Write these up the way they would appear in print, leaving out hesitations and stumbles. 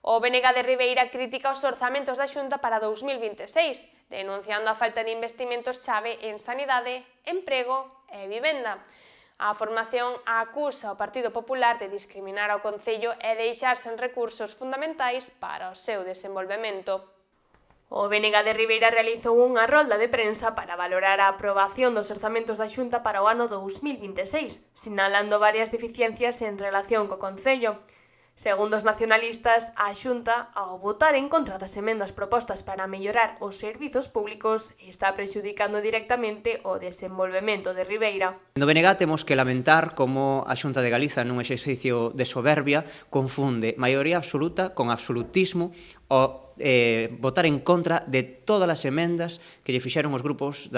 O BNG de Ribeira critica os orzamentos da Xunta para 2026, denunciando a falta de investimentos chave en sanidade, emprego e vivenda. A formación acusa o Partido Popular de discriminar ao Concello e deixar sen recursos fundamentais para o seu desenvolvemento. O BNG de Ribeira realizou unha rolda de prensa para valorar a aprobación dos orzamentos da Xunta para o ano 2026, sinalando varias deficiencias en relación co Concello. Segundo os nacionalistas, a Xunta, ao votar en contra das emendas propostas para mellorar os servizos públicos, está prexudicando directamente o desenvolvemento de Ribeira. No BNG temos que lamentar como a Xunta de Galiza, nun exercicio de soberbia, confunde maioría absoluta con absolutismo ao votar en contra de todas as emendas que lle fixeron os grupos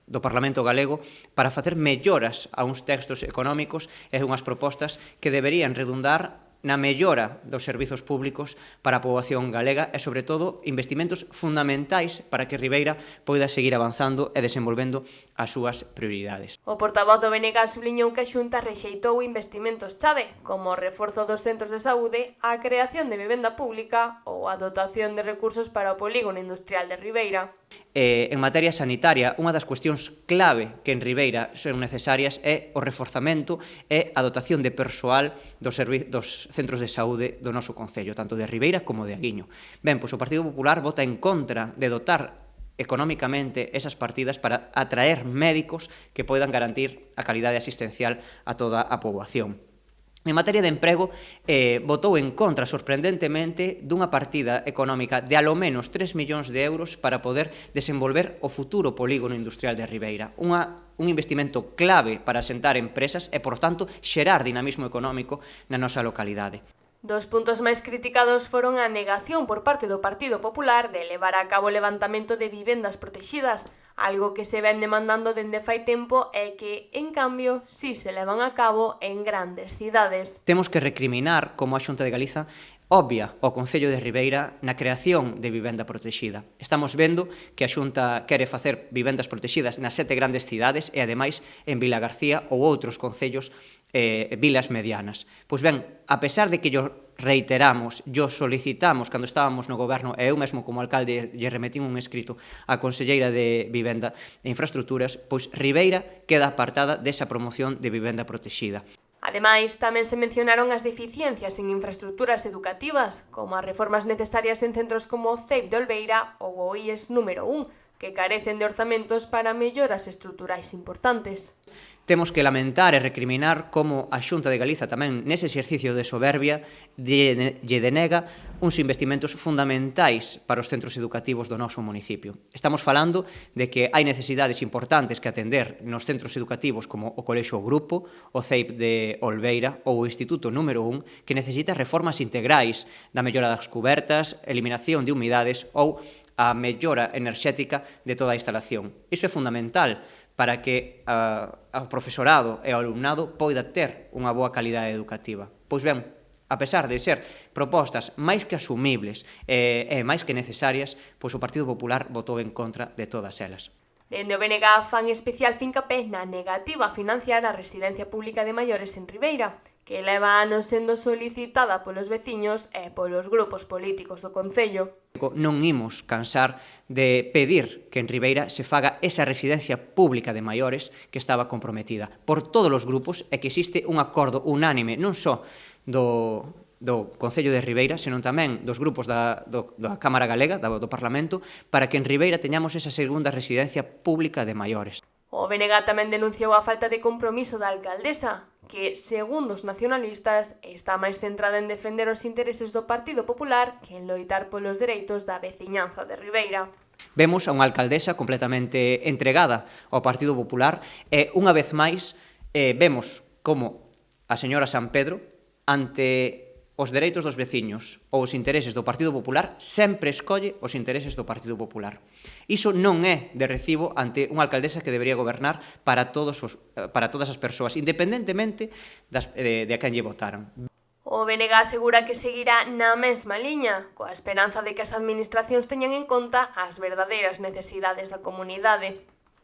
do Parlamento galego para facer melloras a uns textos económicos e unhas propostas que deberían redundar na mellora dos servizos públicos para a poboación galega e, sobre todo, investimentos fundamentais para que Ribeira poida seguir avanzando e desenvolvendo as súas prioridades. O portavoz do BNG subliñou que a Xunta rexeitou investimentos chave, como o reforzo dos centros de saúde, a creación de vivenda pública ou a dotación de recursos para o polígono industrial de Ribeira. En materia sanitaria, unha das cuestións clave que en Ribeira son necesarias é o reforzamento e a dotación de persoal dos centros de saúde do noso Concello, tanto de Ribeira como de Aguiño. Ben, pois o Partido Popular vota en contra de dotar económicamente esas partidas para atraer médicos que poidan garantir a calidade asistencial a toda a poboación. En materia de emprego, votou en contra, sorprendentemente, dunha partida económica de alo menos 3 millóns de euros para poder desenvolver o futuro polígono industrial de Ribeira. Un investimento clave para asentar empresas e, por tanto, xerar dinamismo económico na nosa localidade. Dos puntos máis criticados foron a negación por parte do Partido Popular de levar a cabo o levantamento de vivendas protexidas, algo que se ven demandando dende fai tempo e que, en cambio, si se levan a cabo en grandes cidades. Temos que recriminar como a Xunta de Galiza obvia o Concello de Ribeira na creación de vivenda protexida. Estamos vendo que a Xunta quere facer vivendas protexidas nas 7 grandes cidades e, ademais, en Vilagarcía ou outros concellos vilas medianas. Pois ben, a pesar de que reiteramos, solicitamos cando estábamos no goberno e eu mesmo como alcalde lle remetín un escrito á Conselleira de Vivenda e Infraestructuras, pois Ribeira queda apartada desa promoción de vivenda protexida. Ademais, tamén se mencionaron as deficiencias en infraestructuras educativas, como as reformas necesarias en centros como o CEIP de Olveira ou o IES número 1, que carecen de orzamentos para melloras estruturais importantes. Temos que lamentar e recriminar como a Xunta de Galiza tamén nese exercicio de soberbia lle denega uns investimentos fundamentais para os centros educativos do noso municipio. Estamos falando de que hai necesidades importantes que atender nos centros educativos como o Colexio Grupo, o CEIP de Olveira ou o Instituto número 1, que necesita reformas integrais da mellora das cubertas, eliminación de humidades ou a mellora enerxética de toda a instalación. Iso é fundamental para que o profesorado e o alumnado poida ter unha boa calidade educativa. Pois ben, a pesar de ser propostas máis que asumibles e máis que necesarias, pois o Partido Popular votou en contra de todas elas. Dende o BNG fan especial fincapé na negativa a financiar a residencia pública de maiores en Ribeira, que leva anos sendo solicitada polos veciños e polos grupos políticos do Concello. Non imos cansar de pedir que en Ribeira se faga esa residencia pública de maiores que estaba comprometida por todos os grupos e que existe un acordo unánime non só do Concello de Ribeira, senón tamén dos grupos da Cámara Galega, do Parlamento, para que en Ribeira teñamos esa segunda residencia pública de maiores. O BNG tamén denunciou a falta de compromiso da alcaldesa, que, segundo os nacionalistas, está máis centrada en defender os intereses do Partido Popular que en loitar polos dereitos da veciñanza de Ribeira. Vemos a unha alcaldesa completamente entregada ao Partido Popular e, unha vez máis, vemos como a señora San Pedro, ante os dereitos dos veciños ou os intereses do Partido Popular, sempre escolle os intereses do Partido Popular. Iso non é de recibo ante unha alcaldesa que debería gobernar para todas as persoas, independentemente de a quen lle votaran. O BNG asegura que seguirá na mesma liña, coa esperanza de que as administracións teñan en conta as verdadeiras necesidades da comunidade.